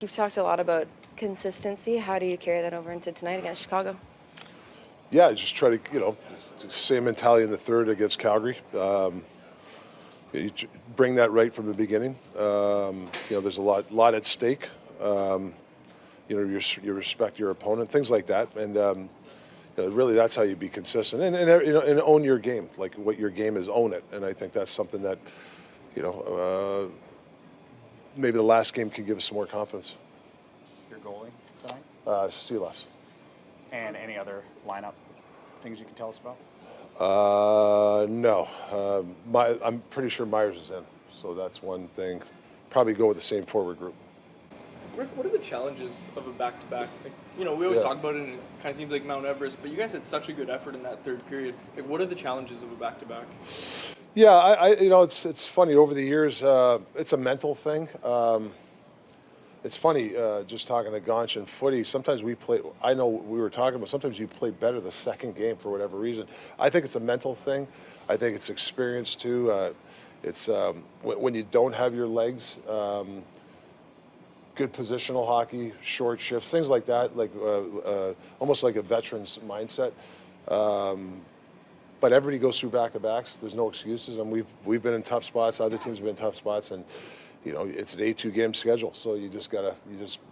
You've talked a lot about consistency. How do you carry that over into tonight against Chicago? Yeah, just try to, same mentality in the third against Calgary. You bring that right from the beginning. There's a lot at stake. You respect your opponent, things like that, and really that's how you be consistent and own your game. Like what your game is, own it. And I think that's something that, maybe the last game can give us some more confidence. Your goalie tonight? Seelefs. And any other lineup things you can tell us about? No. I'm pretty sure Myers is in, so that's one thing. Probably go with the same forward group. Rick, what are the challenges of a back-to-back? We always talk about it, and it kind of seems like Mount Everest, but you guys had such a good effort in that third period. What are the challenges of a back-to-back? Yeah, it's funny. Over the years, it's a mental thing. It's funny, just talking to Gonch and footy, sometimes we play, I know we were talking about, sometimes you play better the second game for whatever reason. I think it's a mental thing. I think it's experience too. It's when you don't have your legs, good positional hockey, short shifts, things like that, like almost like a veteran's mindset. But everybody goes through back-to-backs. There's no excuses, and we've been in tough spots. Other teams have been in tough spots, and it's an 8-2 game schedule. So you just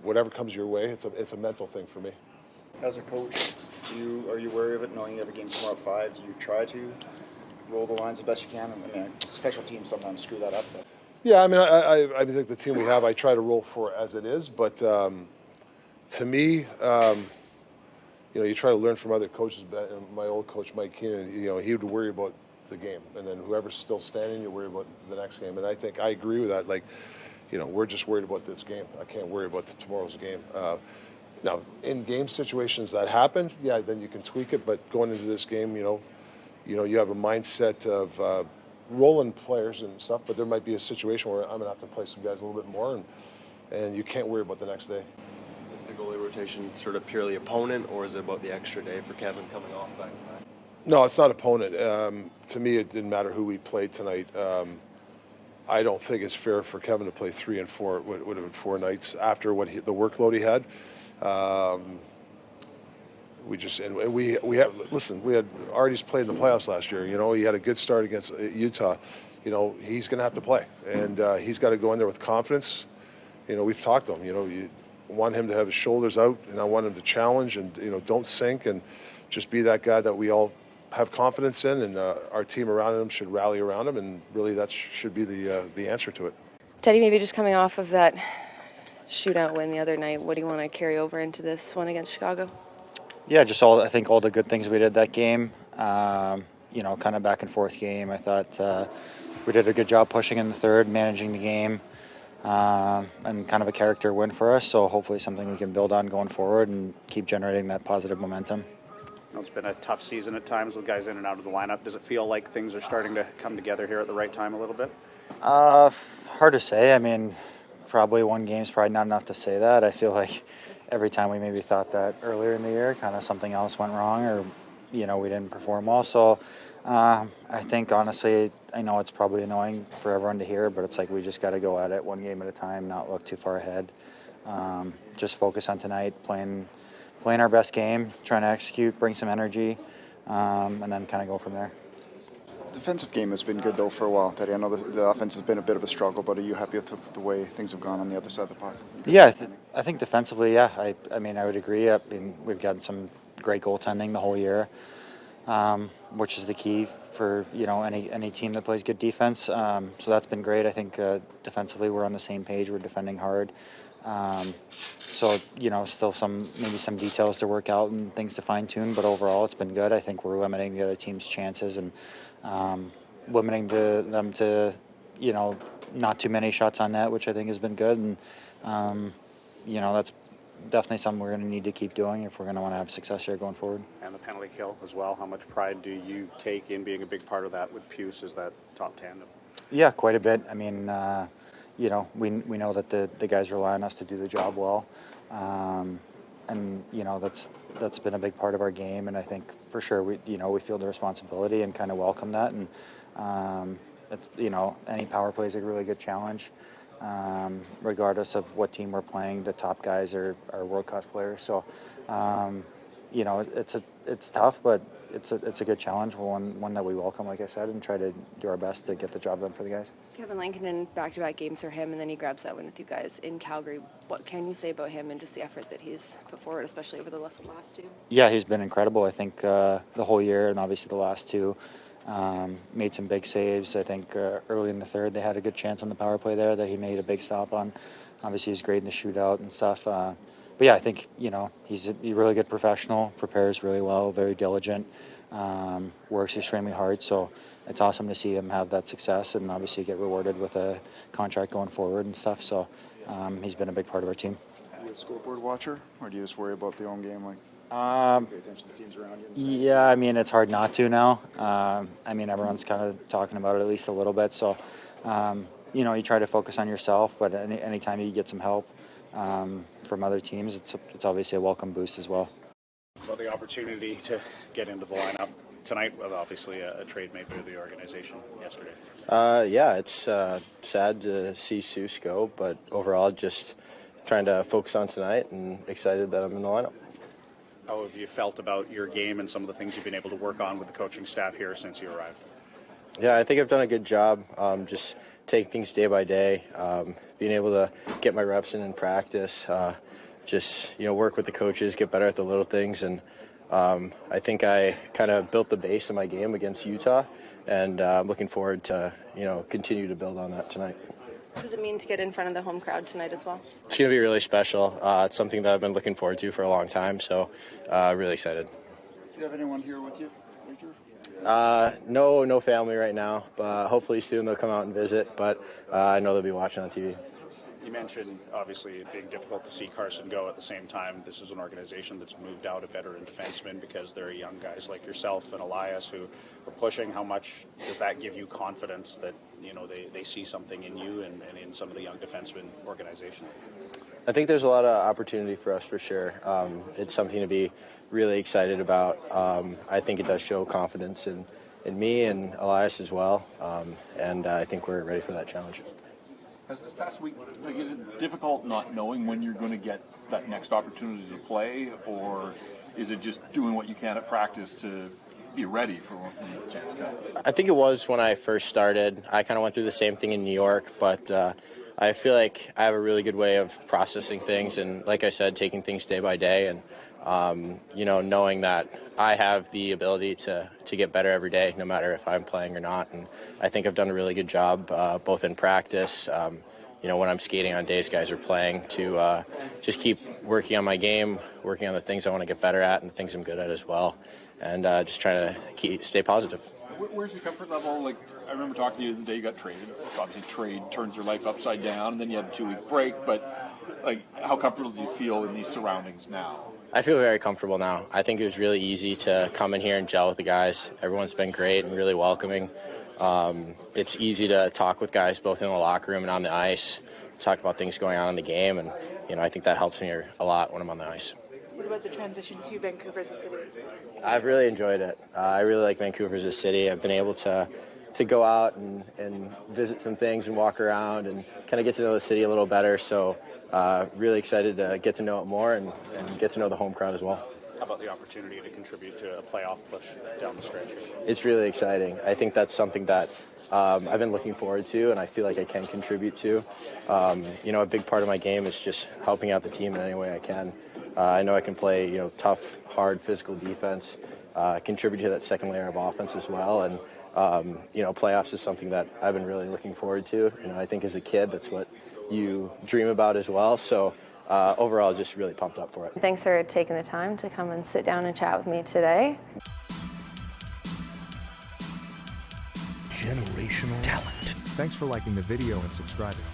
whatever comes your way. It's a mental thing for me. As a coach, are you wary of it, knowing you have a game tomorrow at 5? Do you try to roll the lines the best you can? I mean, special teams sometimes screw that up. But. Yeah, I mean, I think the team we have, I try to roll for as it is. But to me, you try to learn from other coaches. My old coach, Mike Keenan, he would worry about the game, and then whoever's still standing, you worry about the next game. And I think I agree with that. Like, we're just worried about this game. I can't worry about tomorrow's game. Now, in game situations that happen, yeah, then you can tweak it. But going into this game, you have a mindset of rolling players and stuff. But there might be a situation where I'm gonna have to play some guys a little bit more, and you can't worry about the next day. Is the goalie rotation sort of purely opponent, or is it about the extra day for Kevin coming off back-to-back? No, it's not opponent. To me, it didn't matter who we played tonight. I don't think it's fair for Kevin to play 3 and 4. It would have been 4 nights after the workload he had. We had Artie's played in the playoffs last year. He had a good start against Utah. He's going to have to play, and he's got to go in there with confidence. We've talked to him. You want him to have his shoulders out, and I want him to challenge and don't sink, and just be that guy that we all have confidence in, and our team around him should rally around him, and really that should be the answer to it. Teddy, maybe just coming off of that shootout win the other night, what do you want to carry over into this one against Chicago? Yeah, just I think all the good things we did that game. Kind of back and forth game. I thought we did a good job pushing in the third, managing the game, and kind of a character win for us. So hopefully something we can build on going forward and keep generating that positive momentum. It's been a tough season at times with guys in and out of the lineup. Does it feel like things are starting to come together here at the right time a little bit? Hard to say. I mean, probably one game's probably not enough to say that. I feel like every time we maybe thought that earlier in the year, kind of something else went wrong, or we didn't perform well. So I think honestly, I know it's probably annoying for everyone to hear, but it's like we just got to go at it one game at a time, not look too far ahead. Just focus on tonight, playing our best game, trying to execute, bring some energy, and then kind of go from there. Defensive game has been good though for a while, Teddy. I know the offense has been a bit of a struggle, but are you happy with the way things have gone on the other side of the puck? Yeah, I think defensively, yeah. I mean, I would agree. I mean, we've gotten some great goaltending the whole year, which is the key for any team that plays good defense. So that's been great. I think defensively we're on the same page. We're defending hard. So still maybe some details to work out and things to fine tune, but overall it's been good. I think we're limiting the other team's chances and limiting them to not too many shots on net, which I think has been good. And that's definitely something we're going to need to keep doing if we're going to want to have success here going forward. And the penalty kill as well. How much pride do you take in being a big part of that with Puce as that top tandem? Yeah, quite a bit. I mean, we know that the guys rely on us to do the job well, and that's been a big part of our game. And I think for sure we feel the responsibility and kind of welcome that. And it's any power play is a really good challenge. regardless of what team we're playing. The top guys are world-class players. So, you know, it's tough, but it's a good challenge, one that we welcome, like I said, and try to do our best to get the job done for the guys. Kevin Lankinen, back-to-back games for him, and then he grabs that win with you guys in Calgary. What can you say about him and just the effort that he's put forward, especially over the last two? Yeah, he's been incredible. I think the whole year and obviously the last two. Made some big saves. I think early in the third they had a good chance on the power play there that he made a big stop on. Obviously he's great in the shootout and stuff. But yeah, I think, you know, he's a really good professional, prepares really well, very diligent, works extremely hard. So it's awesome to see him have that success and obviously get rewarded with a contract going forward and stuff. So he's been a big part of our team. Are you a scoreboard watcher, or do you just worry about the home game? Like, pay attention to teams around you? Yeah, I mean, it's hard not to now. I mean, everyone's kind of talking about it at least a little bit. So, you know, you try to focus on yourself, but anytime you get some help from other teams, it's obviously a welcome boost as well. Well, the opportunity to get into the lineup tonight with obviously a trade made by the organization yesterday. Yeah, it's sad to see Seuss go, but overall just trying to focus on tonight and excited that I'm in the lineup. How have you felt about your game and some of the things you've been able to work on with the coaching staff here since you arrived? Yeah, I think I've done a good job just taking things day by day, being able to get my reps in practice, just, you know, work with the coaches, get better at the little things. And I think I kind of built the base of my game against Utah, and I'm looking forward to, you know, continue to build on that tonight. What does it mean to get in front of the home crowd tonight as well? It's going to be really special. It's something that I've been looking forward to for a long time, so really excited. Do you have anyone here with you? No family right now, but hopefully soon they'll come out and visit, but I know they'll be watching on TV. You mentioned, obviously, it being difficult to see Carson go. At the same time, this is an organization that's moved out a veteran defenseman because there are young guys like yourself and Elias who are pushing. How much does that give you confidence that, you know, they see something in you and in some of the young defenseman organization? I think there's a lot of opportunity for us for sure. It's something to be really excited about. I think it does show confidence in me and Elias as well, and I think we're ready for that challenge. Has this past week, like, is it difficult not knowing when you're going to get that next opportunity to play, or is it just doing what you can at practice to be ready for when the chance comes? I think it was when I first started. I kind of went through the same thing in New York, but I feel like I have a really good way of processing things, and like I said, taking things day by day, and you know, knowing that I have the ability to get better every day, no matter if I'm playing or not. And I think I've done a really good job, both in practice, you know, when I'm skating on days guys are playing, to just keep working on my game, working on the things I want to get better at and the things I'm good at as well, and just trying to stay positive. Where's your comfort level? Like, I remember talking to you the day you got traded. Obviously, trade turns your life upside down, and then you had a 2-week break. But, like, how comfortable do you feel in these surroundings now? I feel very comfortable now. I think it was really easy to come in here and gel with the guys. Everyone's been great and really welcoming. It's easy to talk with guys both in the locker room and on the ice, talk about things going on in the game, and, you know, I think that helps me a lot when I'm on the ice. What about the transition to Vancouver as a city? I've really enjoyed it. I really like Vancouver as a city. I've been able to go out and visit some things and walk around and kind of get to know the city a little better. So really excited to get to know it more and get to know the home crowd as well. How about the opportunity to contribute to a playoff push down the stretch? It's really exciting. I think that's something that I've been looking forward to, and I feel like I can contribute to. You know, a big part of my game is just helping out the team in any way I can. I know I can play, you know, tough, hard, physical defense, contribute to that second layer of offense as well, and you know, playoffs is something that I've been really looking forward to. You know, I think as a kid, that's what you dream about as well. So overall, just really pumped up for it. Thanks for taking the time to come and sit down and chat with me today. Generational talent. Thanks for liking the video and subscribing.